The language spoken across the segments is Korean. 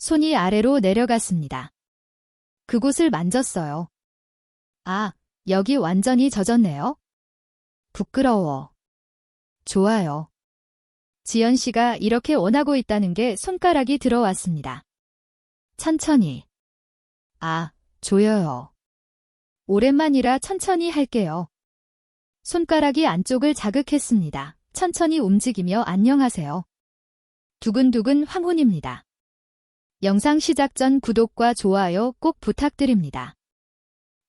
손이 아래로 내려갔습니다. 그곳을 만졌어요. 아, 여기 완전히 젖었네요. 부끄러워. 좋아요. 지연 씨가 이렇게 원하고 있다는 게 손가락이 들어왔습니다. 천천히. 아, 조여요. 오랜만이라 천천히 할게요. 손가락이 안쪽을 자극했습니다. 천천히 움직이며 안녕하세요. 두근두근 황혼입니다. 영상 시작 전 구독과 좋아요 꼭 부탁드립니다.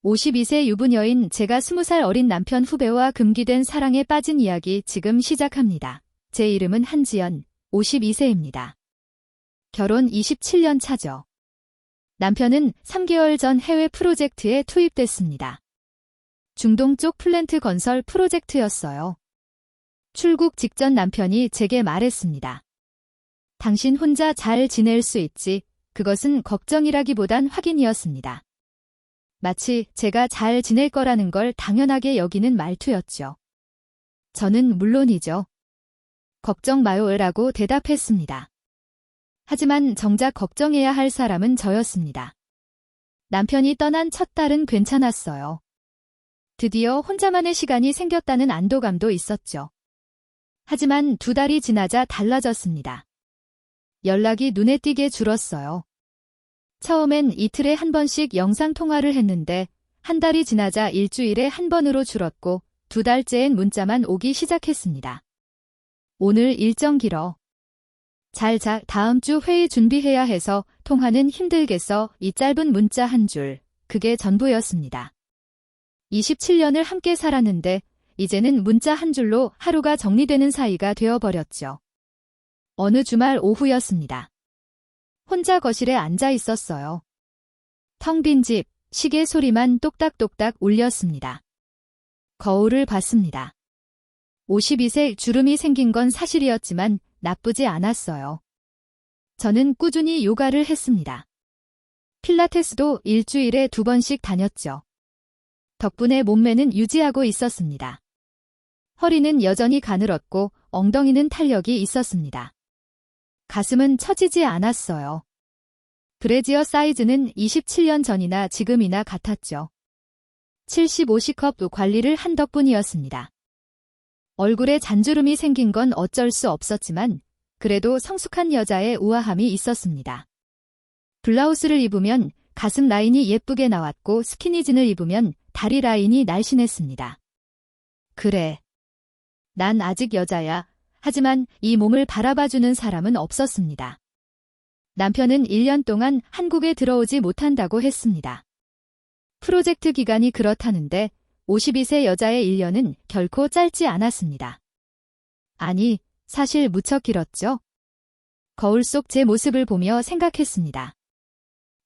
52세 유부녀인 제가 20살 어린 남편 후배와 금기된 사랑에 빠진 이야기 지금 시작합니다. 제 이름은 한지연, 52세입니다. 결혼 27년 차죠. 남편은 3개월 전 해외 프로젝트에 투입됐습니다. 중동 쪽 플랜트 건설 프로젝트였어요. 출국 직전 남편이 제게 말했습니다. 당신 혼자 잘 지낼 수 있지, 그것은 걱정이라기보단 확인이었습니다. 마치 제가 잘 지낼 거라는 걸 당연하게 여기는 말투였죠. 저는 물론이죠. 걱정 마요라고 대답했습니다. 하지만 정작 걱정해야 할 사람은 저였습니다. 남편이 떠난 첫 달은 괜찮았어요. 드디어 혼자만의 시간이 생겼다는 안도감도 있었죠. 하지만 2달이 지나자 달라졌습니다. 연락이 눈에 띄게 줄었어요. 처음엔 이틀에 한 번씩 영상통화를 했는데 한 달이 지나자 일주일에 한 번으로 줄었고 2달째엔 문자만 오기 시작했습니다. 오늘 일정 길어. 잘 자, 다음 주 회의 준비해야 해서 통화는 힘들겠어. 이 짧은 문자 한 줄, 그게 전부였습니다. 27년을 함께 살았는데 이제는 문자 한 줄로 하루가 정리되는 사이가 되어버렸죠. 어느 주말 오후였습니다. 혼자 거실에 앉아 있었어요. 텅 빈 집, 시계 소리만 똑딱똑딱 울렸습니다. 거울을 봤습니다. 52세 주름이 생긴 건 사실이었지만 나쁘지 않았어요. 저는 꾸준히 요가를 했습니다. 필라테스도 일주일에 2번씩 다녔죠. 덕분에 몸매는 유지하고 있었습니다. 허리는 여전히 가늘었고 엉덩이는 탄력이 있었습니다. 가슴은 처지지 않았어요. 브래지어 사이즈는 27년 전이나 지금이나 같았죠. 75C컵 관리를 한 덕분이었습니다. 얼굴에 잔주름이 생긴 건 어쩔 수 없었지만 그래도 성숙한 여자의 우아함이 있었습니다. 블라우스를 입으면 가슴 라인이 예쁘게 나왔고 스키니진을 입으면 다리 라인이 날씬했습니다. 그래. 난 아직 여자야. 하지만 이 몸을 바라봐주는 사람은 없었습니다. 남편은 1년 동안 한국에 들어오지 못한다고 했습니다. 프로젝트 기간이 그렇다는데 52세 여자의 1년은 결코 짧지 않았습니다. 아니, 사실 무척 길었죠. 거울 속 제 모습을 보며 생각했습니다.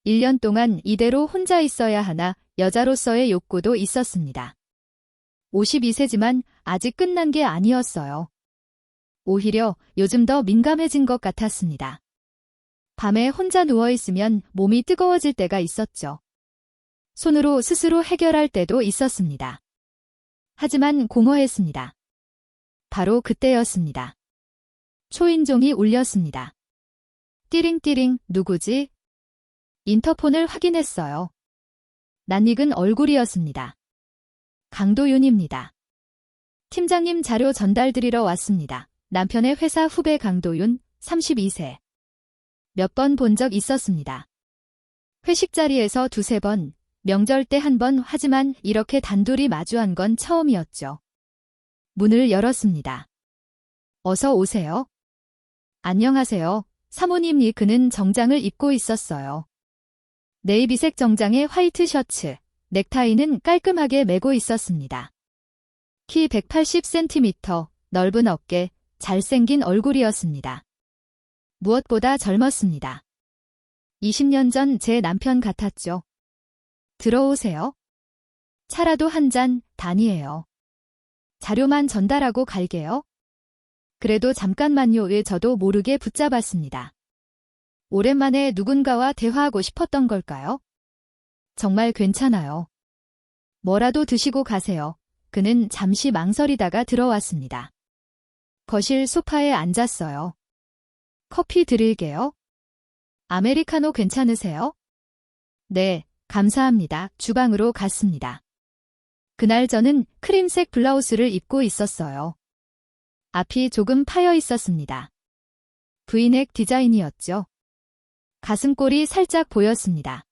1년 동안 이대로 혼자 있어야 하나 여자로서의 욕구도 있었습니다. 52세지만 아직 끝난 게 아니었어요. 오히려 요즘 더 민감해진 것 같았습니다. 밤에 혼자 누워있으면 몸이 뜨거워질 때가 있었죠. 손으로 스스로 해결할 때도 있었습니다. 하지만 공허했습니다. 바로 그때였습니다. 초인종이 울렸습니다. 띠링띠링, 누구지? 인터폰을 확인했어요. 낯익은 얼굴이었습니다. 강도윤입니다. 팀장님 자료 전달드리러 왔습니다. 남편의 회사 후배 강도윤, 32세. 몇 번 본 적 있었습니다. 회식 자리에서 2~3번, 명절 때 1번, 하지만 이렇게 단둘이 마주한 건 처음이었죠. 문을 열었습니다. 어서 오세요. 안녕하세요. 사모님이. 그는 정장을 입고 있었어요. 네이비색 정장에 화이트 셔츠, 넥타이는 깔끔하게 매고 있었습니다. 키 180cm, 넓은 어깨, 잘생긴 얼굴이었습니다. 무엇보다 젊었습니다. 20년 전 제 남편 같았죠. 들어오세요. 차라도 한 잔, 단이에요. 자료만 전달하고 갈게요. 그래도 잠깐만요. 저도 모르게 붙잡았습니다. 오랜만에 누군가와 대화하고 싶었던 걸까요? 정말 괜찮아요. 뭐라도 드시고 가세요. 그는 잠시 망설이다가 들어왔습니다. 거실 소파에 앉았어요. 커피 드릴게요. 아메리카노 괜찮으세요? 네, 감사합니다. 주방으로 갔습니다. 그날 저는 크림색 블라우스를 입고 있었어요. 앞이 조금 파여 있었습니다. 브이넥 디자인이었죠. 가슴골이 살짝 보였습니다.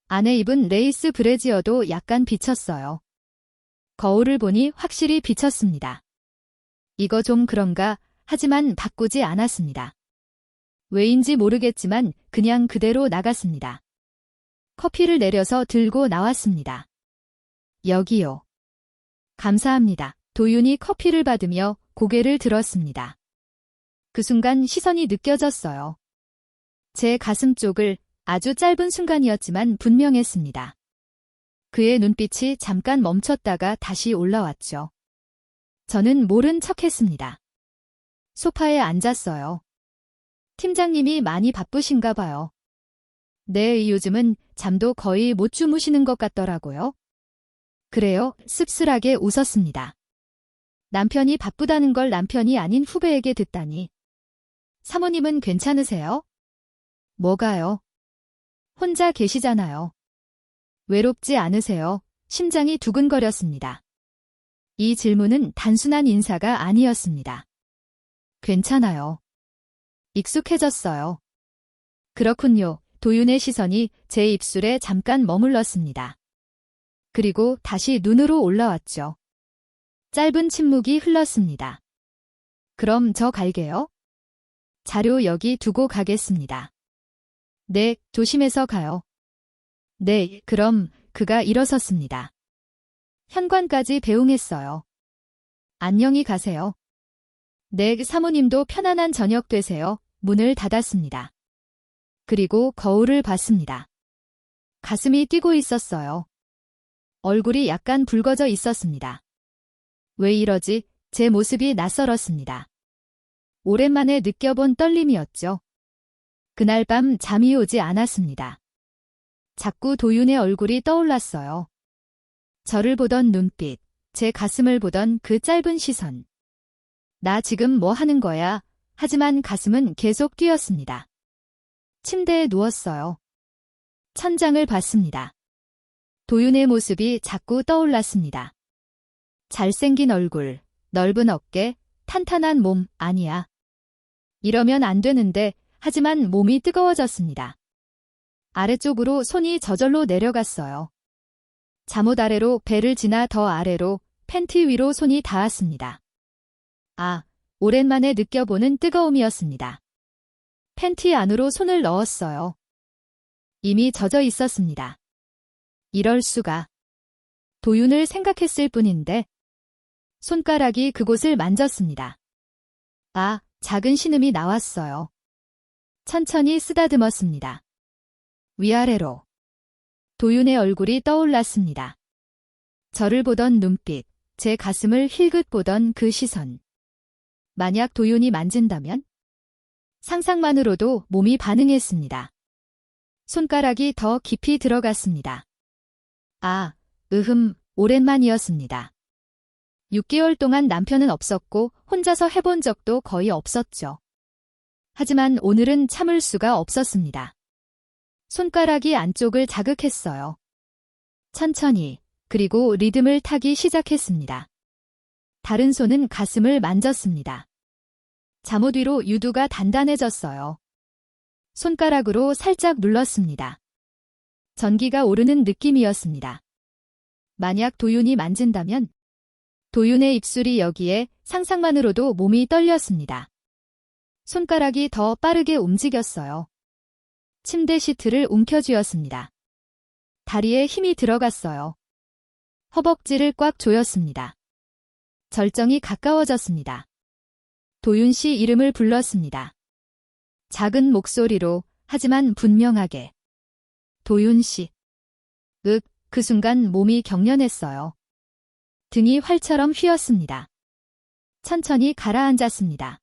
안에 입은 레이스 브래지어도 약간 비쳤어요. 거울을 보니 확실히 비쳤습니다. 이거 좀 그런가 하지만 바꾸지 않았습니다. 왜인지 모르겠지만 그냥 그대로 나갔습니다. 커피를 내려서 들고 나왔습니다. 여기요. 감사합니다. 도윤이 커피를 받으며 고개를 들었습니다. 그 순간 시선이 느껴졌어요. 제 가슴 쪽을 아주 짧은 순간이었지만 분명했습니다. 그의 눈빛이 잠깐 멈췄다가 다시 올라왔죠. 저는 모른 척했습니다. 소파에 앉았어요. 팀장님이 많이 바쁘신가 봐요. 네, 요즘은 잠도 거의 못 주무시는 것 같더라고요. 그래요? 씁쓸하게 웃었습니다. 남편이 바쁘다는 걸 남편이 아닌 후배에게 듣다니. 사모님은 괜찮으세요? 뭐가요? 혼자 계시잖아요. 외롭지 않으세요? 심장이 두근거렸습니다. 이 질문은 단순한 인사가 아니었습니다. 괜찮아요. 익숙해졌어요. 그렇군요. 도윤의 시선이 제 입술에 잠깐 머물렀습니다. 그리고 다시 눈으로 올라왔죠. 짧은 침묵이 흘렀습니다. 그럼 저 갈게요. 자료 여기 두고 가겠습니다. 네, 조심해서 가요. 네, 그럼 그가 일어섰습니다. 현관까지 배웅했어요. 안녕히 가세요. 네, 사모님도 편안한 저녁 되세요. 문을 닫았습니다. 그리고 거울을 봤습니다. 가슴이 뛰고 있었어요. 얼굴이 약간 붉어져 있었습니다. 왜 이러지? 제 모습이 낯설었습니다. 오랜만에 느껴본 떨림이었죠. 그날 밤 잠이 오지 않았습니다. 자꾸 도윤의 얼굴이 떠올랐어요. 저를 보던 눈빛, 제 가슴을 보던 그 짧은 시선. 나 지금 뭐 하는 거야? 하지만 가슴은 계속 뛰었습니다. 침대에 누웠어요. 천장을 봤습니다. 도윤의 모습이 자꾸 떠올랐습니다. 잘생긴 얼굴, 넓은 어깨, 탄탄한 몸, 아니야. 이러면 안 되는데, 하지만 몸이 뜨거워졌습니다. 아래쪽으로 손이 저절로 내려갔어요. 잠옷 아래로 배를 지나 더 아래로 팬티 위로 손이 닿았습니다. 아, 오랜만에 느껴보는 뜨거움이었습니다. 팬티 안으로 손을 넣었어요. 이미 젖어 있었습니다. 이럴 수가. 도윤을 생각했을 뿐인데 손가락이 그곳을 만졌습니다. 아, 작은 신음이 나왔어요. 천천히 쓰다듬었습니다. 위아래로. 도윤의 얼굴이 떠올랐습니다. 저를 보던 눈빛, 제 가슴을 힐긋 보던 그 시선. 만약 도윤이 만진다면? 상상만으로도 몸이 반응했습니다. 손가락이 더 깊이 들어갔습니다. 아, 오랜만이었습니다. 6개월 동안 남편은 없었고 혼자서 해본 적도 거의 없었죠. 하지만 오늘은 참을 수가 없었습니다. 손가락이 안쪽을 자극했어요. 천천히, 그리고 리듬을 타기 시작했습니다. 다른 손은 가슴을 만졌습니다. 잠옷 위로 유두가 단단해졌어요. 손가락으로 살짝 눌렀습니다. 전기가 오르는 느낌이었습니다. 만약 도윤이 만진다면? 도윤의 입술이 여기에 상상만으로도 몸이 떨렸습니다. 손가락이 더 빠르게 움직였어요. 침대 시트를 움켜쥐었습니다. 다리에 힘이 들어갔어요. 허벅지를 꽉 조였습니다. 절정이 가까워졌습니다. 도윤 씨 이름을 불렀습니다. 작은 목소리로, 하지만 분명하게. 도윤 씨. 그 순간 몸이 경련했어요. 등이 활처럼 휘었습니다. 천천히 가라앉았습니다.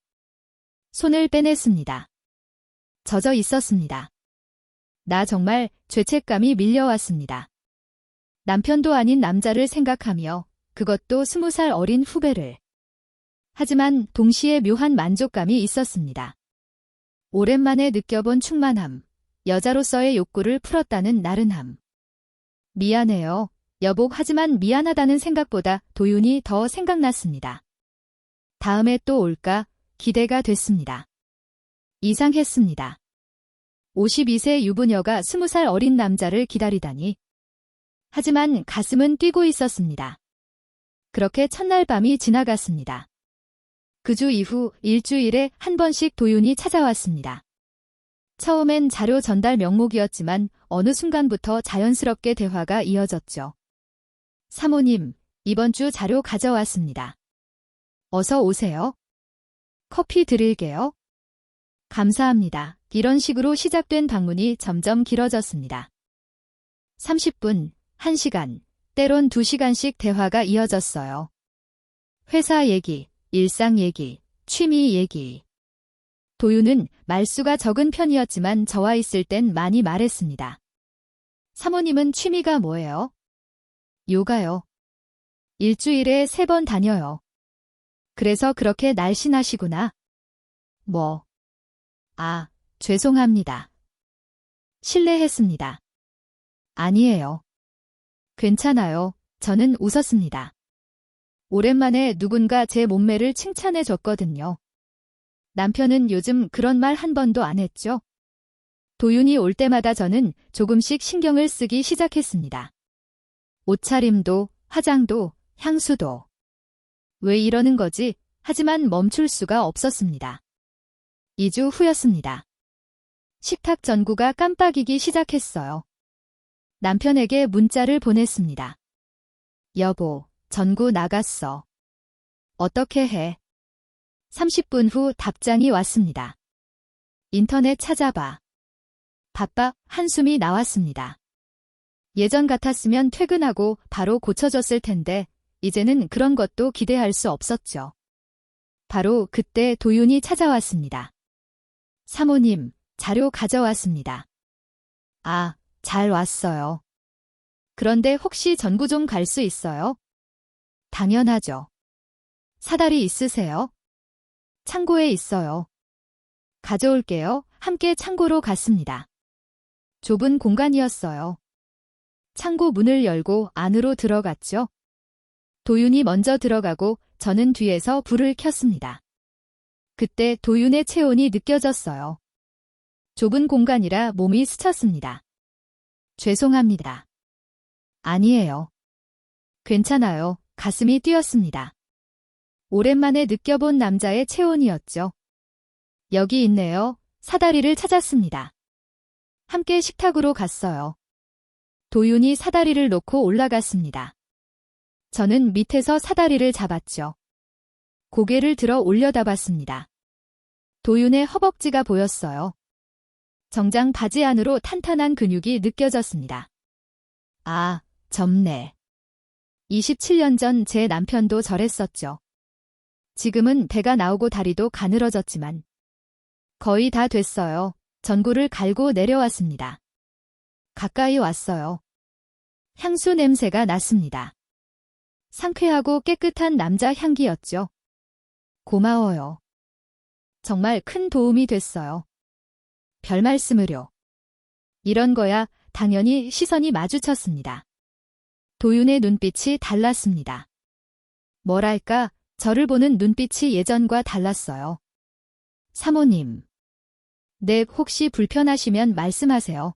손을 빼냈습니다. 젖어 있었습니다. 나 정말 죄책감이 밀려왔습니다. 남편도 아닌 남자를 생각하며 그것도 20살 어린 후배를. 하지만 동시에 묘한 만족감이 있었습니다. 오랜만에 느껴본 충만함, 여자로서의 욕구를 풀었다는 나른함. 미안해요, 여보. 하지만 미안하다는 생각보다 도윤이 더 생각났습니다. 다음에 또 올까 기대가 됐습니다. 이상했습니다. 52세 유부녀가 20살 어린 남자를 기다리다니. 하지만 가슴은 뛰고 있었습니다. 그렇게 첫날 밤이 지나갔습니다. 그 주 이후 일주일에 한 번씩 도윤이 찾아왔습니다. 처음엔 자료 전달 명목이었지만 어느 순간부터 자연스럽게 대화가 이어졌죠. 사모님, 이번 주 자료 가져왔습니다. 어서 오세요. 커피 드릴게요. 감사합니다. 이런 식으로 시작된 방문이 점점 길어졌습니다. 30분, 1시간, 때론 2시간씩 대화가 이어졌어요. 회사 얘기, 일상 얘기, 취미 얘기. 도윤은 말수가 적은 편이었지만 저와 있을 땐 많이 말했습니다. 사모님은 취미가 뭐예요? 요가요. 일주일에 3번 다녀요. 그래서 그렇게 날씬하시구나. 뭐? 아, 죄송합니다. 실례했습니다. 아니에요. 괜찮아요. 저는 웃었습니다. 오랜만에 누군가 제 몸매를 칭찬해 줬거든요. 남편은 요즘 그런 말 한 번도 안 했죠. 도윤이 올 때마다 저는 조금씩 신경을 쓰기 시작했습니다. 옷차림도, 화장도, 향수도. 왜 이러는 거지? 하지만 멈출 수가 없었습니다. 2주 후였습니다. 식탁 전구가 깜빡이기 시작했어요. 남편에게 문자를 보냈습니다. 여보, 전구 나갔어. 어떻게 해? 30분 후 답장이 왔습니다. 인터넷 찾아봐. 바빠. 한숨이 나왔습니다. 예전 같았으면 퇴근하고 바로 고쳐줬을 텐데 이제는 그런 것도 기대할 수 없었죠. 바로 그때 도윤이 찾아왔습니다. 사모님, 자료 가져왔습니다. 아, 잘 왔어요. 그런데 혹시 전구 좀 갈 수 있어요? 당연하죠. 사다리 있으세요? 창고에 있어요. 가져올게요. 함께 창고로 갔습니다. 좁은 공간이었어요. 창고 문을 열고 안으로 들어갔죠. 도윤이 먼저 들어가고 저는 뒤에서 불을 켰습니다. 그때 도윤의 체온이 느껴졌어요. 좁은 공간이라 몸이 스쳤습니다. 죄송합니다. 아니에요. 괜찮아요. 가슴이 뛰었습니다. 오랜만에 느껴본 남자의 체온이었죠. 여기 있네요. 사다리를 찾았습니다. 함께 식탁으로 갔어요. 도윤이 사다리를 놓고 올라갔습니다. 저는 밑에서 사다리를 잡았죠. 고개를 들어 올려다봤습니다. 도윤의 허벅지가 보였어요. 정장 바지 안으로 탄탄한 근육이 느껴졌습니다. 아, 젊네. 27년 전 제 남편도 저랬었죠. 지금은 배가 나오고 다리도 가늘어졌지만 거의 다 됐어요. 전구를 갈고 내려왔습니다. 가까이 왔어요. 향수 냄새가 났습니다. 상쾌하고 깨끗한 남자 향기였죠. 고마워요. 정말 큰 도움이 됐어요. 별 말씀을요. 이런 거야. 당연히 시선이 마주쳤습니다. 도윤의 눈빛이 달랐습니다. 뭐랄까, 저를 보는 눈빛이 예전과 달랐어요. 사모님. 네, 혹시 불편하시면 말씀하세요.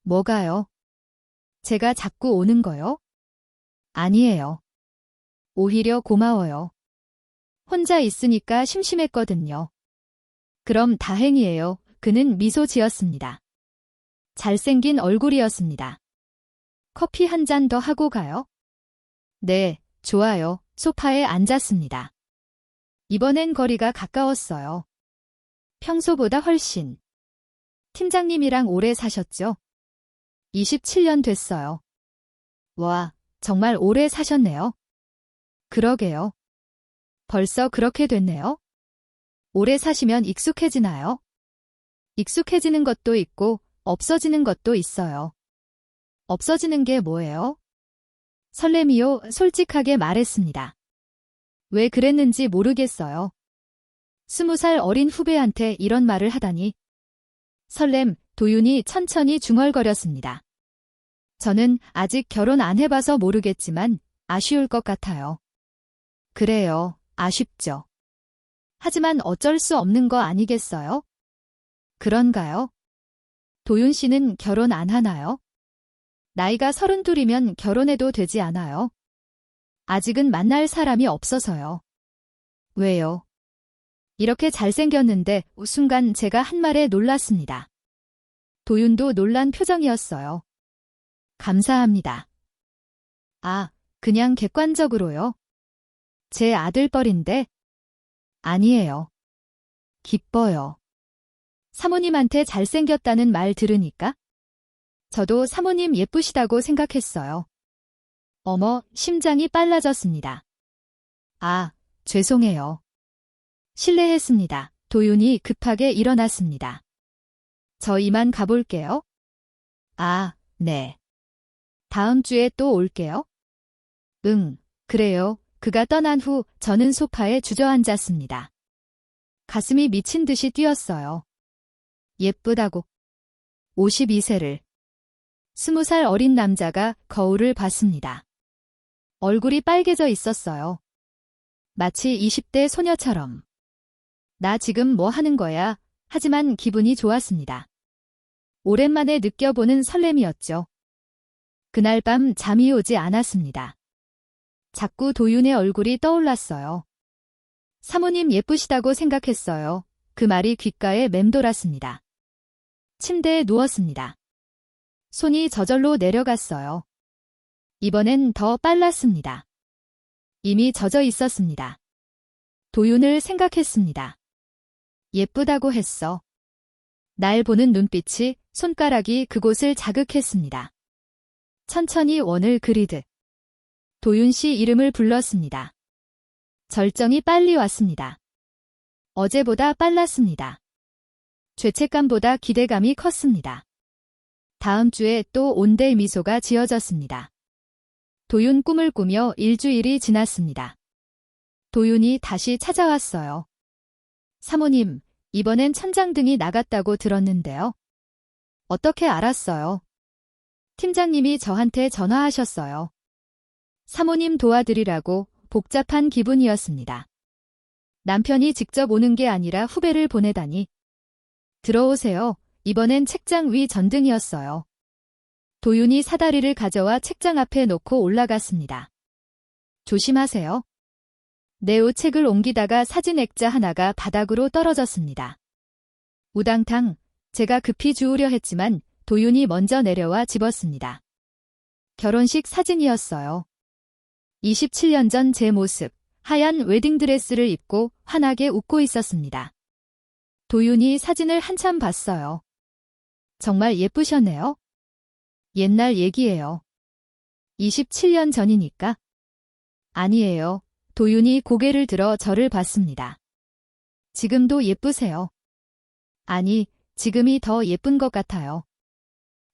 뭐가요? 제가 자꾸 오는 거요? 아니에요. 오히려 고마워요. 혼자 있으니까 심심했거든요. 그럼 다행이에요. 그는 미소 지었습니다. 잘생긴 얼굴이었습니다. 커피 한 잔 더 하고 가요? 네, 좋아요. 소파에 앉았습니다. 이번엔 거리가 가까웠어요. 평소보다 훨씬. 팀장님이랑 오래 사셨죠? 27년 됐어요. 와, 정말 오래 사셨네요. 그러게요. 벌써 그렇게 됐네요. 오래 사시면 익숙해지나요? 익숙해지는 것도 있고 없어지는 것도 있어요. 없어지는 게 뭐예요? 설렘이요, 솔직하게 말했습니다. 왜 그랬는지 모르겠어요. 20살 어린 후배한테 이런 말을 하다니. 설렘, 도윤이 천천히 중얼거렸습니다. 저는 아직 결혼 안 해봐서 모르겠지만 아쉬울 것 같아요. 그래요, 아쉽죠. 하지만 어쩔 수 없는 거 아니겠어요? 그런가요? 도윤 씨는 결혼 안 하나요? 나이가 32이면 결혼해도 되지 않아요? 아직은 만날 사람이 없어서요. 왜요? 이렇게 잘생겼는데 순간 제가 한 말에 놀랐습니다. 도윤도 놀란 표정이었어요. 감사합니다. 아, 그냥 객관적으로요? 제 아들뻘인데? 아니에요. 기뻐요. 사모님한테 잘생겼다는 말 들으니까? 저도 사모님 예쁘시다고 생각했어요. 어머, 심장이 빨라졌습니다. 아, 죄송해요. 실례했습니다. 도윤이 급하게 일어났습니다. 저 이만 가볼게요. 아, 네. 다음 주에 또 올게요. 응, 그래요. 그가 떠난 후 저는 소파에 주저앉았습니다. 가슴이 미친 듯이 뛰었어요. 예쁘다고. 52세를. 20살 어린 남자가 거울을 봤습니다. 얼굴이 빨개져 있었어요. 마치 20대 소녀처럼. 나 지금 뭐 하는 거야? 하지만 기분이 좋았습니다. 오랜만에 느껴보는 설렘이었죠. 그날 밤 잠이 오지 않았습니다. 자꾸 도윤의 얼굴이 떠올랐어요. 사모님 예쁘시다고 생각했어요. 그 말이 귓가에 맴돌았습니다. 침대에 누웠습니다. 손이 저절로 내려갔어요. 이번엔 더 빨랐습니다. 이미 젖어 있었습니다. 도윤을 생각했습니다. 예쁘다고 했어. 날 보는 눈빛이, 손가락이 그곳을 자극했습니다. 천천히 원을 그리듯. 도윤 씨 이름을 불렀습니다. 절정이 빨리 왔습니다. 어제보다 빨랐습니다. 죄책감보다 기대감이 컸습니다. 다음 주에 또 온대의 미소가 지어졌습니다. 도윤 꿈을 꾸며 일주일이 지났습니다. 도윤이 다시 찾아왔어요. 사모님, 이번엔 천장등이 나갔다고 들었는데요. 어떻게 알았어요? 팀장님이 저한테 전화하셨어요. 사모님 도와드리라고. 복잡한 기분이었습니다. 남편이 직접 오는 게 아니라 후배를 보내다니. 들어오세요. 이번엔 책장 위 전등이었어요. 도윤이 사다리를 가져와 책장 앞에 놓고 올라갔습니다. 조심하세요. 네오 책을 옮기다가 사진 액자 하나가 바닥으로 떨어졌습니다. 우당탕, 제가 급히 주우려 했지만 도윤이 먼저 내려와 집었습니다. 결혼식 사진이었어요. 27년 전 제 모습, 하얀 웨딩드레스를 입고 환하게 웃고 있었습니다. 도윤이 사진을 한참 봤어요. 정말 예쁘셨네요. 옛날 얘기예요. 27년 전이니까? 아니에요. 도윤이 고개를 들어 저를 봤습니다. 지금도 예쁘세요. 아니, 지금이 더 예쁜 것 같아요.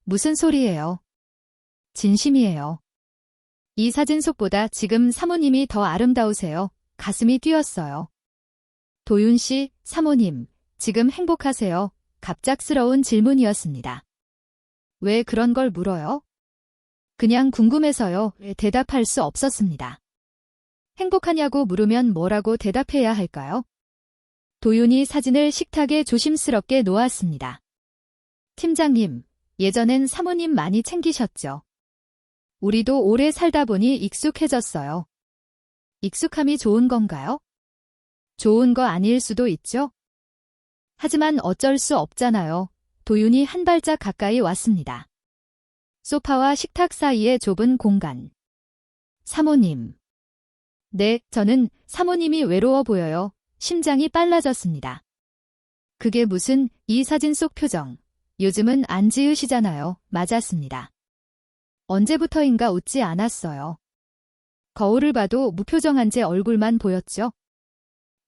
무슨 소리예요? 진심이에요. 이 사진 속보다 지금 사모님이 더 아름다우세요. 가슴이 뛰었어요. 도윤 씨, 사모님, 지금 행복하세요? 갑작스러운 질문이었습니다. 왜 그런 걸 물어요? 그냥 궁금해서요. 대답할 수 없었습니다. 행복하냐고 물으면 뭐라고 대답해야 할까요? 도윤이 사진을 식탁에 조심스럽게 놓았습니다. 팀장님, 예전엔 사모님 많이 챙기셨죠? 우리도 오래 살다 보니 익숙해졌어요. 익숙함이 좋은 건가요? 좋은 거 아닐 수도 있죠? 하지만 어쩔 수 없잖아요. 도윤이 한 발짝 가까이 왔습니다. 소파와 식탁 사이의 좁은 공간. 사모님. 네, 저는 사모님이 외로워 보여요. 심장이 빨라졌습니다. 그게 무슨, 이 사진 속 표정. 요즘은 안 지으시잖아요. 맞았습니다. 언제부터인가 웃지 않았어요. 거울을 봐도 무표정한 제 얼굴만 보였죠.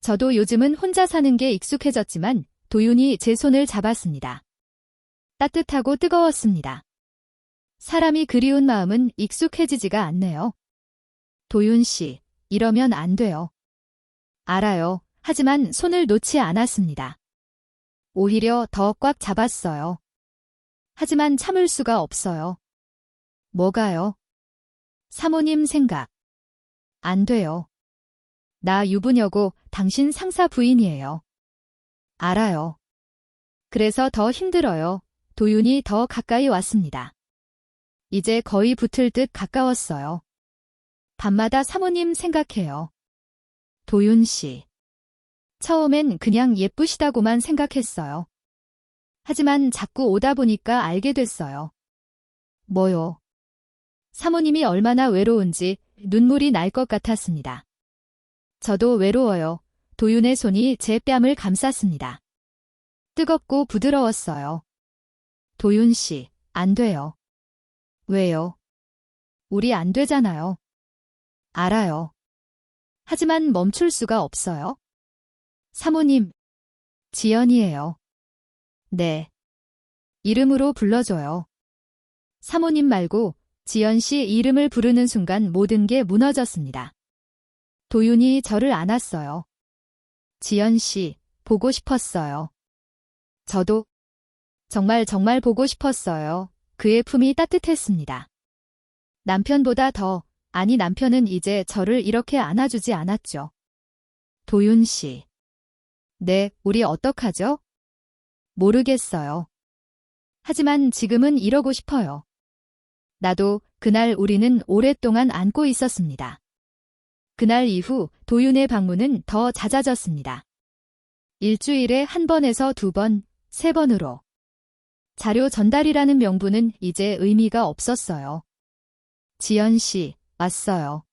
저도 요즘은 혼자 사는 게 익숙해졌지만 도윤이 제 손을 잡았습니다. 따뜻하고 뜨거웠습니다. 사람이 그리운 마음은 익숙해지지가 않네요. 도윤 씨, 이러면 안 돼요. 알아요. 하지만 손을 놓지 않았습니다. 오히려 더 꽉 잡았어요. 하지만 참을 수가 없어요. 뭐가요? 사모님 생각. 안 돼요. 나 유부녀고 당신 상사 부인이에요. 알아요. 그래서 더 힘들어요. 도윤이 더 가까이 왔습니다. 이제 거의 붙을 듯 가까웠어요. 밤마다 사모님 생각해요. 도윤 씨. 처음엔 그냥 예쁘시다고만 생각했어요. 하지만 자꾸 오다 보니까 알게 됐어요. 뭐요? 사모님이 얼마나 외로운지 눈물이 날 것 같았습니다. 저도 외로워요. 도윤의 손이 제 뺨을 감쌌습니다. 뜨겁고 부드러웠어요. 도윤 씨, 안 돼요. 왜요? 우리 안 되잖아요. 알아요. 하지만 멈출 수가 없어요. 사모님, 지연이에요. 네. 이름으로 불러줘요. 사모님 말고 지연 씨 이름을 부르는 순간 모든 게 무너졌습니다. 도윤이 저를 안았어요. 지연 씨, 보고 싶었어요. 저도 정말 보고 싶었어요. 그의 품이 따뜻했습니다. 남편보다 더, 아니 남편은 이제 저를 이렇게 안아주지 않았죠. 도윤 씨. 네, 우리 어떡하죠? 모르겠어요. 하지만 지금은 이러고 싶어요. 나도 그날 우리는 오랫동안 안고 있었습니다. 그날 이후 도윤의 방문은 더 잦아졌습니다. 일주일에 1번에서 2번, 3번으로. 자료 전달이라는 명분은 이제 의미가 없었어요. 지연 씨, 왔어요.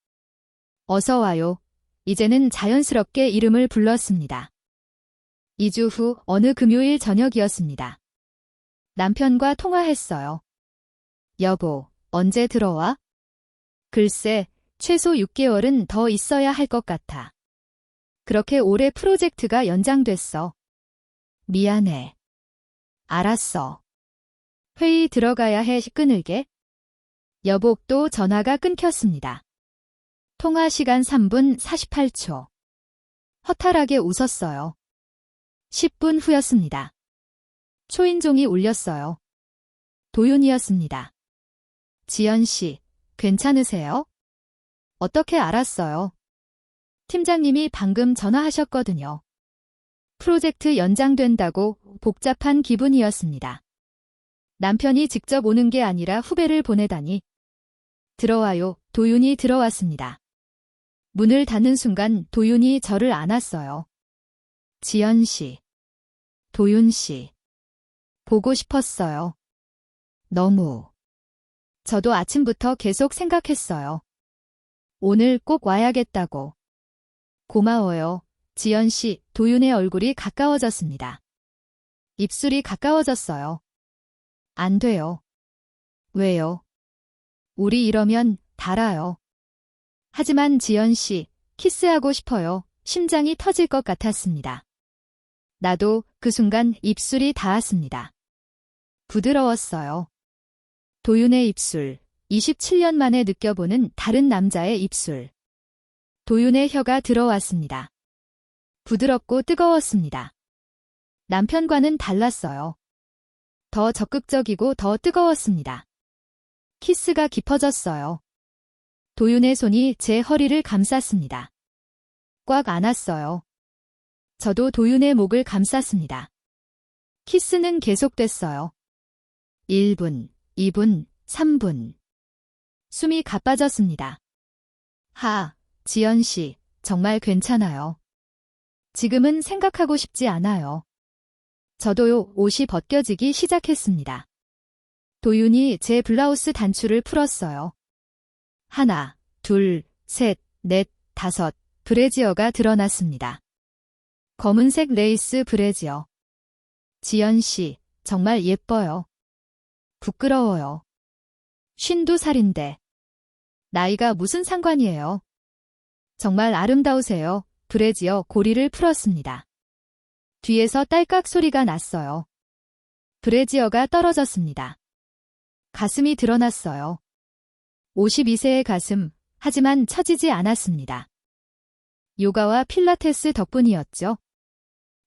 어서 와요. 이제는 자연스럽게 이름을 불렀습니다. 2주 후 어느 금요일 저녁이었습니다. 남편과 통화했어요. 여보, 언제 들어와? 글쎄, 최소 6개월은 더 있어야 할 것 같아. 그렇게 오래 프로젝트가 연장됐어. 미안해. 알았어. 회의 들어가야 해. 끊을게. 여보, 또 전화가 끊겼습니다. 통화 시간 3분 48초. 허탈하게 웃었어요. 10분 후였습니다. 초인종이 울렸어요. 도윤이었습니다. 지연 씨, 괜찮으세요? 어떻게 알았어요? 팀장님이 방금 전화하셨거든요. 프로젝트 연장된다고. 복잡한 기분이었습니다. 남편이 직접 오는 게 아니라 후배를 보내다니. 들어와요. 도윤이 들어왔습니다. 문을 닫는 순간 도윤이 저를 안았어요. 지연 씨. 도윤 씨. 보고 싶었어요. 너무. 저도 아침부터 계속 생각했어요. 오늘 꼭 와야겠다고. 고마워요. 지연 씨. 도윤의 얼굴이 가까워졌습니다. 입술이 가까워졌어요. 안 돼요. 왜요? 우리 이러면 달아요. 하지만 지연 씨, 키스하고 싶어요. 심장이 터질 것 같았습니다. 나도 그 순간 입술이 닿았습니다. 부드러웠어요. 도윤의 입술, 27년 만에 느껴보는 다른 남자의 입술. 도윤의 혀가 들어왔습니다. 부드럽고 뜨거웠습니다. 남편과는 달랐어요. 더 적극적이고 더 뜨거웠습니다. 키스가 깊어졌어요. 도윤의 손이 제 허리를 감쌌습니다. 꽉 안았어요. 저도 도윤의 목을 감쌌습니다. 키스는 계속됐어요. 1분, 2분, 3분. 숨이 가빠졌습니다. 지연 씨, 정말 괜찮아요. 지금은 생각하고 싶지 않아요. 저도요. 옷이 벗겨지기 시작했습니다. 도윤이 제 블라우스 단추를 풀었어요. 1, 2, 3, 4, 5 브래지어가 드러났습니다. 검은색 레이스 브래지어. 지연 씨, 정말 예뻐요. 부끄러워요. 52살인데. 나이가 무슨 상관이에요. 정말 아름다우세요. 브래지어 고리를 풀었습니다. 뒤에서 딸깍 소리가 났어요. 브래지어가 떨어졌습니다. 가슴이 드러났어요. 52세의 가슴, 하지만 처지지 않았습니다. 요가와 필라테스 덕분이었죠.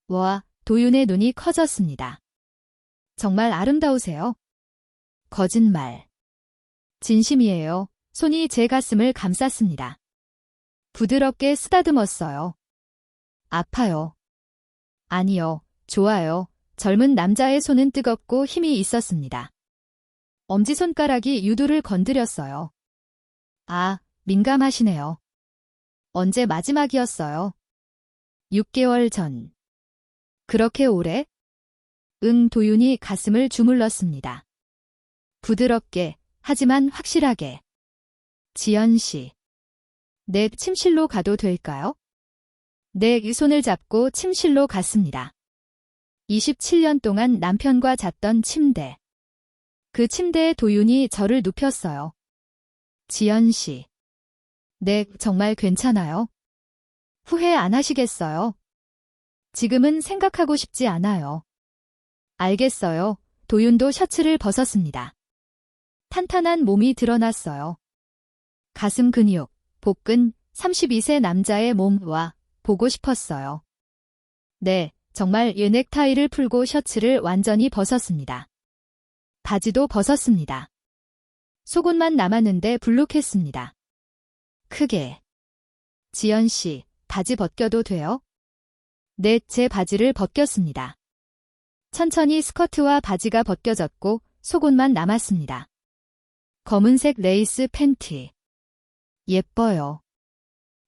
와, 도윤의 눈이 커졌습니다. 정말 아름다우세요. 거짓말. 진심이에요. 손이 제 가슴을 감쌌습니다. 부드럽게 쓰다듬었어요. 아파요. 아니요, 좋아요. 젊은 남자의 손은 뜨겁고 힘이 있었습니다. 엄지손가락이 유두를 건드렸어요. 아, 민감하시네요. 언제 마지막이었어요? 6개월 전. 그렇게 오래? 응, 도윤이 가슴을 주물렀습니다. 부드럽게, 하지만 확실하게. 지연 씨. 네, 침실로 가도 될까요? 네, 이 손을 잡고 침실로 갔습니다. 27년 동안 남편과 잤던 침대. 그 침대에 도윤이 저를 눕혔어요. 지연 씨. 네, 정말 괜찮아요. 후회 안 하시겠어요? 지금은 생각하고 싶지 않아요. 알겠어요. 도윤도 셔츠를 벗었습니다. 탄탄한 몸이 드러났어요. 가슴 근육, 복근, 32세 남자의 몸과 보고 싶었어요. 네, 정말 넥타이를 풀고 셔츠를 완전히 벗었습니다. 바지도 벗었습니다. 속옷만 남았는데 불룩했습니다. 크게. 지연 씨, 바지 벗겨도 돼요? 네, 제 바지를 벗겼습니다. 천천히 스커트와 바지가 벗겨졌고 속옷만 남았습니다. 검은색 레이스 팬티. 예뻐요.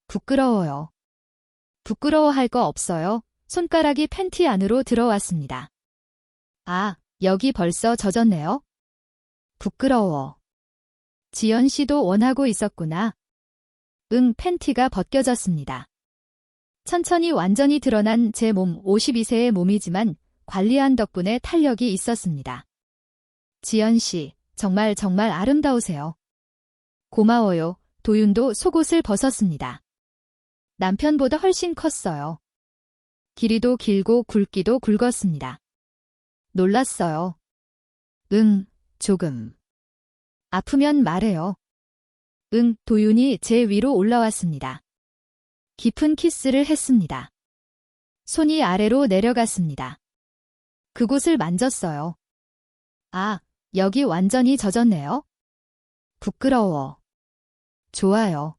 부끄러워요. 부끄러워할 거 없어요. 손가락이 팬티 안으로 들어왔습니다. 아, 여기 벌써 젖었네요. 부끄러워. 지연 씨도 원하고 있었구나. 응, 팬티가 벗겨졌습니다. 천천히 완전히 드러난 제 몸 52세의 몸이지만 관리한 덕분에 탄력이 있었습니다. 지연 씨, 정말 아름다우세요. 고마워요. 도윤도 속옷을 벗었습니다. 남편보다 훨씬 컸어요. 길이도 길고 굵기도 굵었습니다. 놀랐어요. 응, 조금. 아프면 말해요. 응, 도윤이 제 위로 올라왔습니다. 깊은 키스를 했습니다. 손이 아래로 내려갔습니다. 그곳을 만졌어요. 아, 여기 완전히 젖었네요. 부끄러워. 좋아요.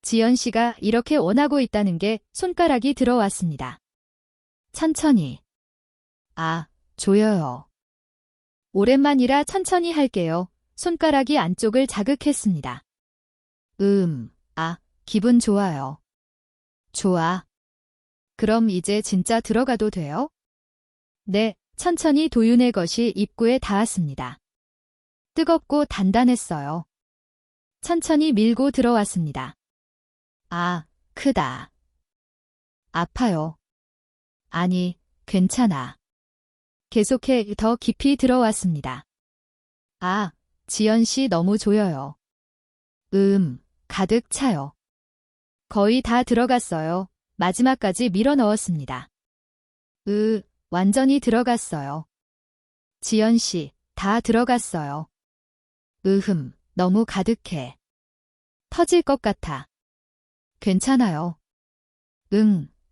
지연 씨가 이렇게 원하고 있다는 게 손가락이 들어왔습니다. 천천히. 아, 조여요. 오랜만이라 천천히 할게요. 손가락이 안쪽을 자극했습니다. 기분 좋아요. 좋아. 그럼 이제 진짜 들어가도 돼요? 네, 천천히 도윤의 것이 입구에 닿았습니다. 뜨겁고 단단했어요. 천천히 밀고 들어왔습니다. 아, 크다. 아파요. 아니, 괜찮아. 계속해 더 깊이 들어왔습니다. 아, 지연 씨 너무 조여요. 가득 차요. 거의 다 들어갔어요. 마지막까지 밀어 넣었습니다. 완전히 들어갔어요. 지연 씨, 다 들어갔어요. 너무 가득해. 터질 것 같아. 괜찮아요.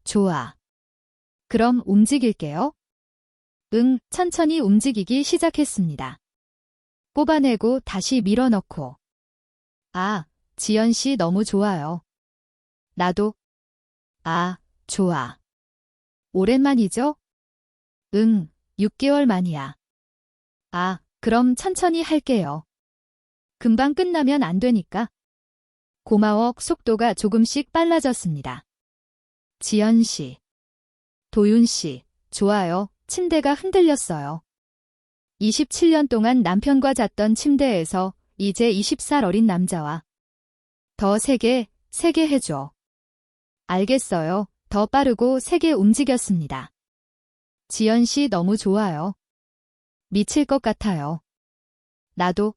좋아. 그럼 움직일게요. 천천히 움직이기 시작했습니다. 뽑아내고 다시 밀어넣고. 아, 지연 씨 너무 좋아요. 나도. 아, 좋아. 오랜만이죠? 6개월 만이야. 아, 그럼 천천히 할게요. 금방 끝나면 안 되니까. 고마워. 속도가 조금씩 빨라졌습니다. 지연 씨. 도윤 씨, 좋아요. 침대가 흔들렸어요. 27년 동안 남편과 잤던 침대에서 이제 20살 어린 남자와 더 세게 해줘. 알겠어요. 더 빠르고 세게 움직였습니다. 지연 씨 너무 좋아요. 미칠 것 같아요. 나도.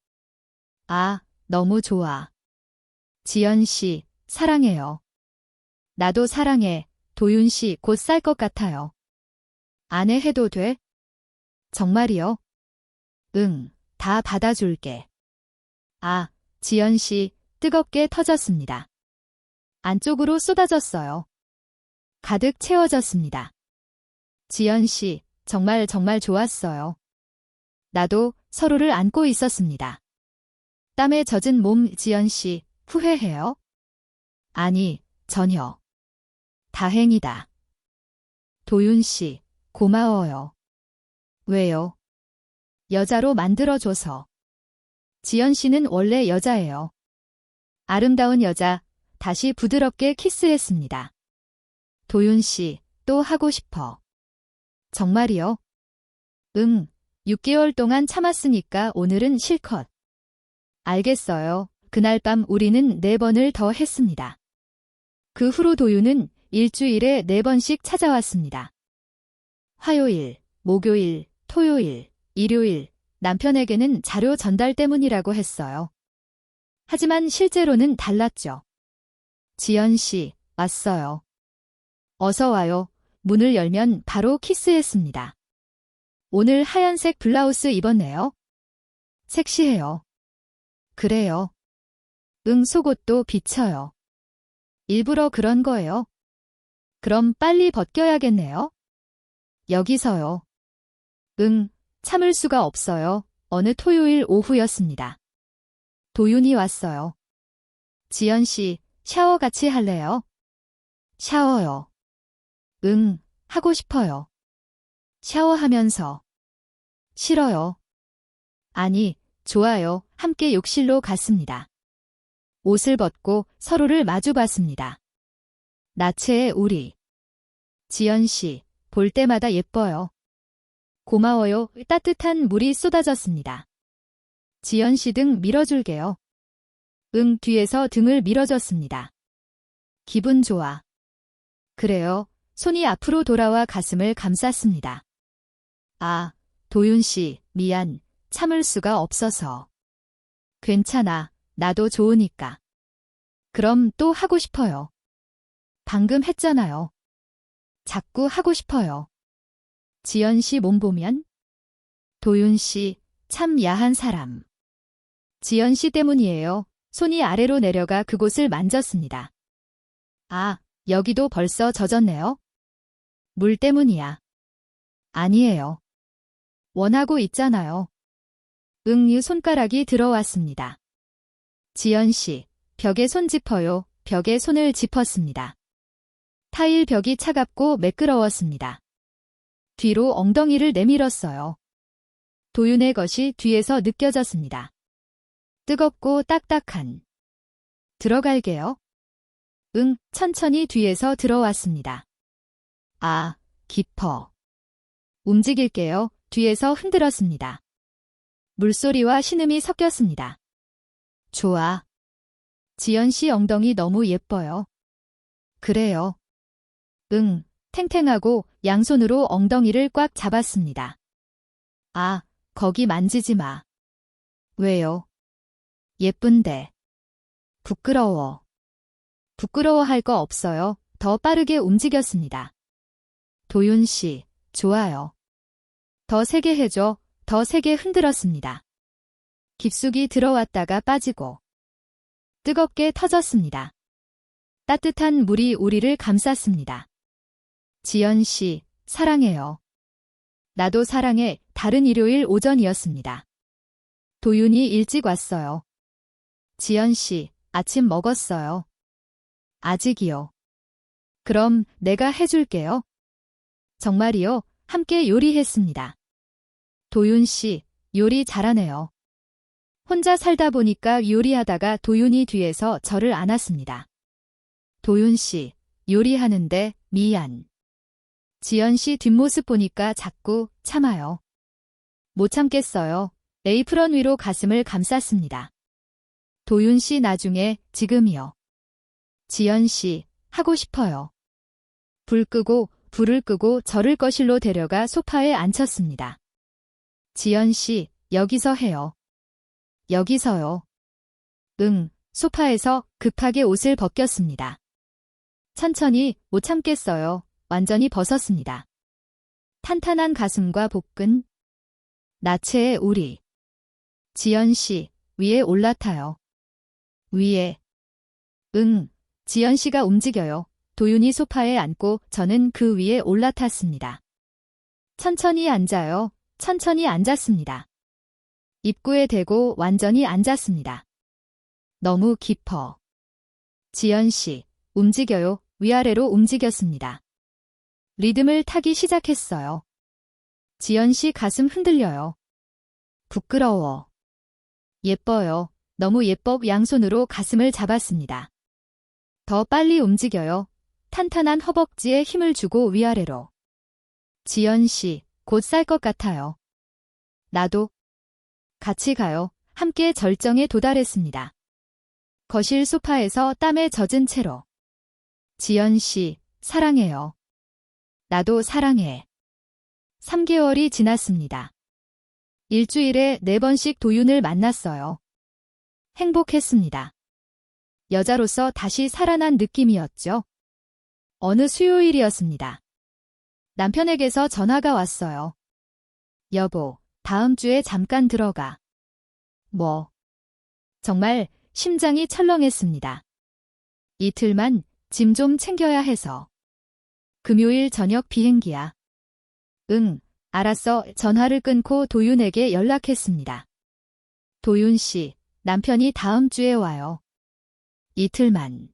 아, 너무 좋아. 지연 씨, 사랑해요. 나도 사랑해. 도윤 씨 곧 쌀 것 같아요. 아내 해도 돼? 정말이요? 다 받아줄게. 아, 지연 씨 뜨겁게 터졌습니다. 안쪽으로 쏟아졌어요. 가득 채워졌습니다. 지연 씨, 정말 정말 좋았어요. 나도 서로를 안고 있었습니다. 땀에 젖은 몸 지연 씨, 후회해요? 아니, 전혀. 다행이다. 도윤 씨, 고마워요. 왜요? 여자로 만들어줘서. 지연 씨는 원래 여자예요. 아름다운 여자, 다시 부드럽게 키스했습니다. 도윤 씨, 또 하고 싶어. 정말이요? 응, 6개월 동안 참았으니까 오늘은 실컷. 알겠어요. 그날 밤 우리는 4번을 더 했습니다. 그 후로 도윤은 일주일에 4번씩 찾아왔습니다. 화요일, 목요일, 토요일, 일요일, 남편에게는 자료 전달 때문이라고 했어요. 하지만 실제로는 달랐죠. 지연 씨, 왔어요. 어서 와요. 문을 열면 바로 키스했습니다. 오늘 하얀색 블라우스 입었네요. 섹시해요. 그래요. 응, 속옷도 비쳐요. 일부러 그런 거예요. 그럼 빨리 벗겨야겠네요. 여기서요. 응, 참을 수가 없어요. 어느 토요일 오후였습니다. 도윤이 왔어요. 지연 씨, 샤워 같이 할래요? 샤워요. 응, 하고 싶어요. 샤워하면서. 싫어요. 아니, 좋아요. 함께 욕실로 갔습니다. 옷을 벗고 서로를 마주 봤습니다. 나체의 우리. 지연 씨, 볼 때마다 예뻐요. 고마워요. 따뜻한 물이 쏟아졌습니다. 지연 씨 등 밀어줄게요. 응, 뒤에서 등을 밀어줬습니다. 기분 좋아. 그래요. 손이 앞으로 돌아와 가슴을 감쌌습니다. 아, 도윤 씨, 미안. 참을 수가 없어서. 괜찮아. 나도 좋으니까. 그럼 또 하고 싶어요. 방금 했잖아요. 자꾸 하고 싶어요. 지연 씨 몸 보면? 도윤 씨, 참 야한 사람. 지연 씨 때문이에요. 손이 아래로 내려가 그곳을 만졌습니다. 아, 여기도 벌써 젖었네요. 물 때문이야. 아니에요. 원하고 있잖아요. 응, 손가락이 들어왔습니다. 지연 씨, 벽에 손 짚어요. 벽에 손을 짚었습니다. 타일 벽이 차갑고 매끄러웠습니다. 뒤로 엉덩이를 내밀었어요. 도윤의 것이 뒤에서 느껴졌습니다. 뜨겁고 딱딱한. 들어갈게요. 응, 천천히 뒤에서 들어왔습니다. 아, 깊어. 움직일게요. 뒤에서 흔들었습니다. 물소리와 신음이 섞였습니다. 좋아. 지연 씨 엉덩이 너무 예뻐요. 그래요. 응, 탱탱하고 양손으로 엉덩이를 꽉 잡았습니다. 아, 거기 만지지 마. 왜요? 예쁜데. 부끄러워. 부끄러워할 거 없어요. 더 빠르게 움직였습니다. 도윤 씨, 좋아요. 더 세게 해줘. 더 세게 흔들었습니다. 깊숙이 들어왔다가 빠지고 뜨겁게 터졌습니다. 따뜻한 물이 우리를 감쌌습니다. 지연 씨, 사랑해요. 나도 사랑해. 다른 일요일 오전이었습니다. 도윤이 일찍 왔어요. 지연 씨, 아침 먹었어요. 아직이요. 그럼 내가 해줄게요. 정말이요? 함께 요리했습니다. 도윤 씨, 요리 잘하네요. 혼자 살다 보니까 요리하다가 도윤이 뒤에서 저를 안았습니다. 도윤 씨, 요리하는데 미안. 지연 씨 뒷모습 보니까 자꾸 참아요. 못 참겠어요. 에이프런 위로 가슴을 감쌌습니다. 도윤 씨 나중에 지금이요. 지연 씨, 하고 싶어요. 불을 끄고 저를 거실로 데려가 소파에 앉혔습니다. 지연 씨, 여기서 해요. 여기서요. 응, 소파에서 급하게 옷을 벗겼습니다. 천천히 못 참겠어요. 완전히 벗었습니다. 탄탄한 가슴과 복근. 나체의 우리. 지연 씨, 위에 올라타요. 위에. 응, 지연 씨가 움직여요. 도윤이 소파에 앉고 저는 그 위에 올라탔습니다. 천천히 앉아요. 천천히 앉았습니다. 입구에 대고 완전히 앉았습니다. 너무 깊어. 지연 씨, 움직여요. 위아래로 움직였습니다. 리듬을 타기 시작했어요. 지연 씨 가슴 흔들려요. 부끄러워. 예뻐요. 너무 예뻐. 양손으로 가슴을 잡았습니다. 더 빨리 움직여요. 탄탄한 허벅지에 힘을 주고 위아래로. 지연 씨, 곧 쌀 것 같아요. 나도. 같이 가요. 함께 절정에 도달했습니다. 거실 소파에서 땀에 젖은 채로. 지연 씨, 사랑해요. 나도 사랑해. 3개월이 지났습니다. 일주일에 4번씩 도윤을 만났어요. 행복했습니다. 여자로서 다시 살아난 느낌이었죠. 어느 수요일이었습니다. 남편에게서 전화가 왔어요. 여보, 다음 주에 잠깐 들어가. 뭐? 정말 심장이 철렁했습니다. 이틀만 짐 좀 챙겨야 해서. 금요일 저녁 비행기야. 응, 알았어. 전화를 끊고 도윤에게 연락했습니다. 도윤 씨, 남편이 다음 주에 와요. 이틀만.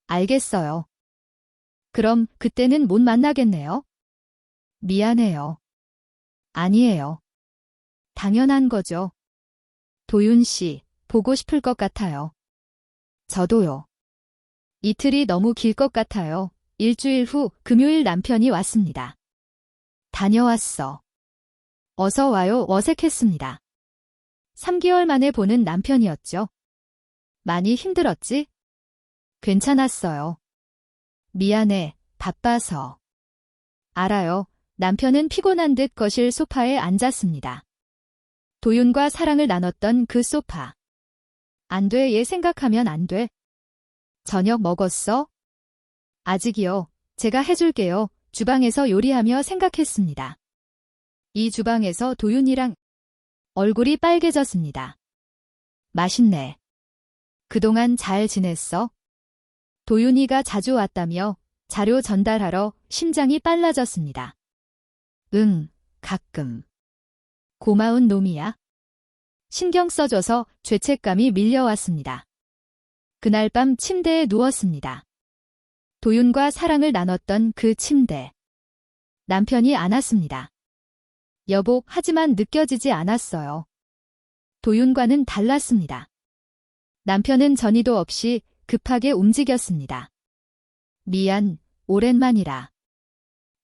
알겠어요. 그럼 그때는 못 만나겠네요. 미안해요. 아니에요. 당연한 거죠. 도윤 씨, 보고 싶을 것 같아요. 저도요. 이틀이 너무 길 것 같아요. 일주일 후 금요일 남편이 왔습니다. 다녀왔어. 어서 와요. 어색했습니다. 3개월 만에 보는 남편이었죠. 많이 힘들었지? 괜찮았어요. 미안해. 바빠서. 알아요. 남편은 피곤한 듯 거실 소파에 앉았습니다. 도윤과 사랑을 나눴던 그 소파. 안 돼. 얘 생각하면 안 돼. 저녁 먹었어? 아직이요. 제가 해줄게요. 주방에서 요리하며 생각했습니다. 이 주방에서 도윤이랑 얼굴이 빨개졌습니다. 맛있네. 그동안 잘 지냈어? 도윤이가 자주 왔다며 자료 전달하러 심장이 빨라졌습니다. 응, 가끔. 고마운 놈이야. 신경 써줘서 죄책감이 밀려왔습니다. 그날 밤 침대에 누웠습니다. 도윤과 사랑을 나눴던 그 침대. 남편이 안았습니다. 여보, 하지만 느껴지지 않았어요. 도윤과는 달랐습니다. 남편은 전의도 없이 급하게 움직였습니다. 미안, 오랜만이라.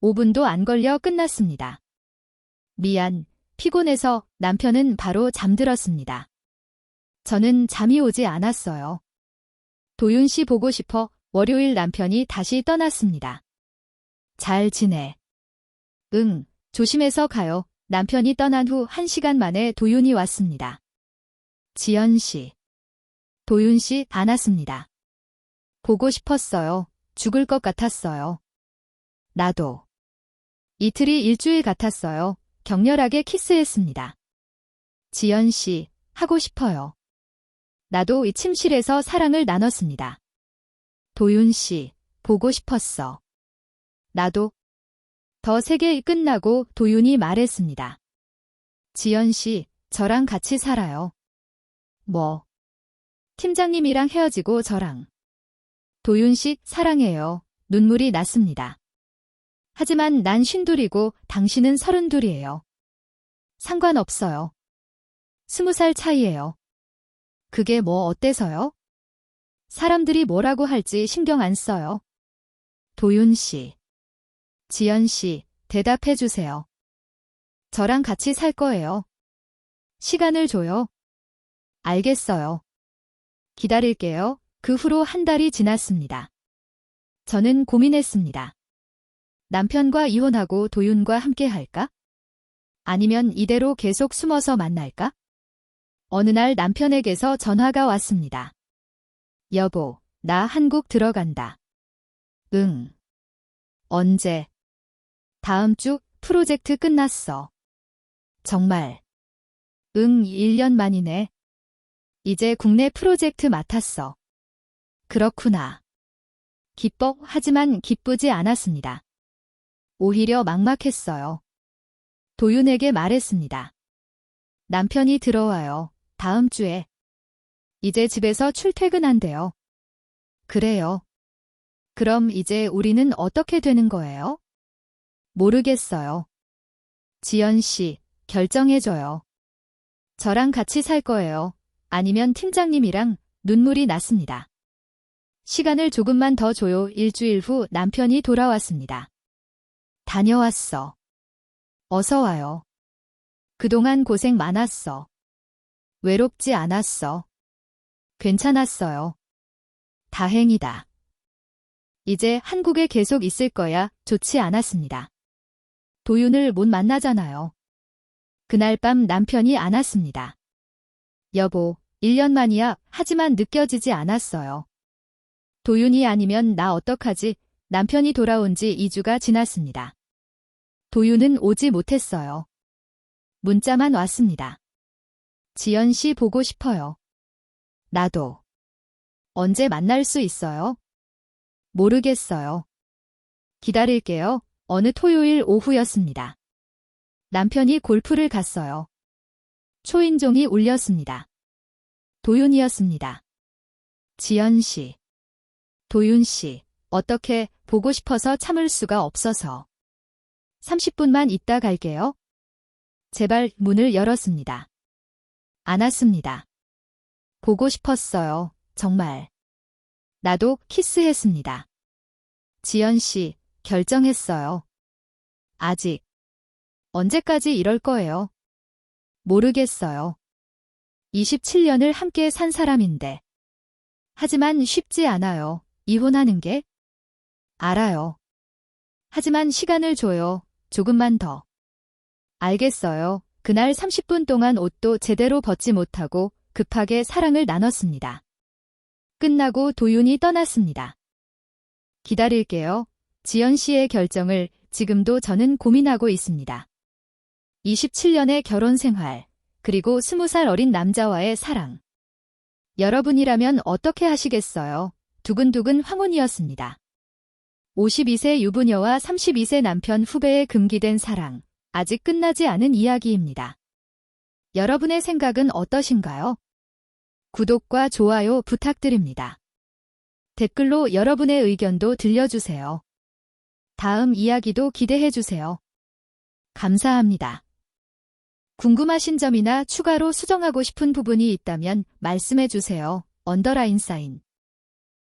5분도 안 걸려 끝났습니다. 미안, 피곤해서. 남편은 바로 잠들었습니다. 저는 잠이 오지 않았어요. 도윤 씨 보고 싶어. 월요일 남편이 다시 떠났습니다. 잘 지내. 응, 조심해서 가요. 남편이 떠난 후 1시간 만에 도윤이 왔습니다. 지연 씨. 도윤 씨 안 왔습니다. 보고 싶었어요. 죽을 것 같았어요. 나도. 이틀이 일주일 같았어요. 격렬하게 키스했습니다. 지연 씨, 하고 싶어요. 나도 이 침실에서 사랑을 나눴습니다. 도윤 씨, 보고 싶었어. 나도. 더 세게 끝나고 도윤이 말했습니다. 지연 씨, 저랑 같이 살아요. 뭐? 팀장님이랑 헤어지고 저랑. 도윤 씨, 사랑해요. 눈물이 났습니다. 하지만 난 52이고 당신은 32이에요. 상관없어요. 20살 차이예요. 그게 뭐 어때서요? 사람들이 뭐라고 할지 신경 안 써요. 도윤 씨. 지연 씨, 대답해 주세요. 저랑 같이 살 거예요. 시간을 줘요. 알겠어요. 기다릴게요. 그 후로 한 달이 지났습니다. 저는 고민했습니다. 남편과 이혼하고 도윤과 함께 할까? 아니면 이대로 계속 숨어서 만날까? 어느 날 남편에게서 전화가 왔습니다. 여보, 나 한국 들어간다. 응. 언제? 다음 주. 프로젝트 끝났어. 정말. 응, 1년 만이네. 이제 국내 프로젝트 맡았어. 그렇구나. 하지만 기쁘지 않았습니다. 오히려 막막했어요. 도윤에게 말했습니다. 남편이 들어와요. 다음 주에. 이제 집에서 출퇴근한대요. 그래요. 그럼 이제 우리는 어떻게 되는 거예요? 모르겠어요. 지연 씨, 결정해줘요. 저랑 같이 살 거예요. 아니면 팀장님이랑. 눈물이 났습니다. 시간을 조금만 더 줘요. 일주일 후 남편이 돌아왔습니다. 다녀왔어. 어서 와요. 그동안 고생 많았어. 외롭지 않았어. 괜찮았어요. 다행이다. 이제 한국에 계속 있을 거야. 좋지 않았습니다. 도윤을 못 만나잖아요. 그날 밤 남편이 안았습니다. 여보, 1년 만이야. 하지만 느껴지지 않았어요. 도윤이 아니면 나 어떡하지? 남편이 돌아온 지 2주가 지났습니다. 도윤은 오지 못했어요. 문자만 왔습니다. 지연 씨 보고 싶어요. 나도. 언제 만날 수 있어요? 모르겠어요. 기다릴게요. 어느 토요일 오후였습니다. 남편이 골프를 갔어요. 초인종이 울렸습니다. 도윤이었습니다. 지연 씨. 도윤 씨, 어떻게 보고 싶어서 참을 수가 없어서. 30분만 있다 갈게요. 제발 문을 열었습니다. 안 왔습니다. 보고 싶었어요. 정말. 나도 키스했습니다. 지연 씨, 결정했어요. 아직. 언제까지 이럴 거예요? 모르겠어요. 27년을 함께 산 사람인데. 하지만 쉽지 않아요. 이혼하는 게. 알아요. 하지만 시간을 줘요. 조금만 더. 알겠어요. 그날 30분 동안 옷도 제대로 벗지 못하고 급하게 사랑을 나눴습니다. 끝나고 도윤이 떠났습니다. 기다릴게요. 지연 씨의 결정을 지금도 저는 고민하고 있습니다. 27년의 결혼 생활, 그리고 20살 어린 남자와의 사랑. 여러분이라면 어떻게 하시겠어요? 두근두근 황혼이었습니다. 52세 유부녀와 32세 남편 후배의 금기된 사랑. 아직 끝나지 않은 이야기입니다. 여러분의 생각은 어떠신가요? 구독과 좋아요 부탁드립니다. 댓글로 여러분의 의견도 들려주세요. 다음 이야기도 기대해주세요. 감사합니다. 궁금하신 점이나 추가로 수정하고 싶은 부분이 있다면 말씀해주세요. _ 사인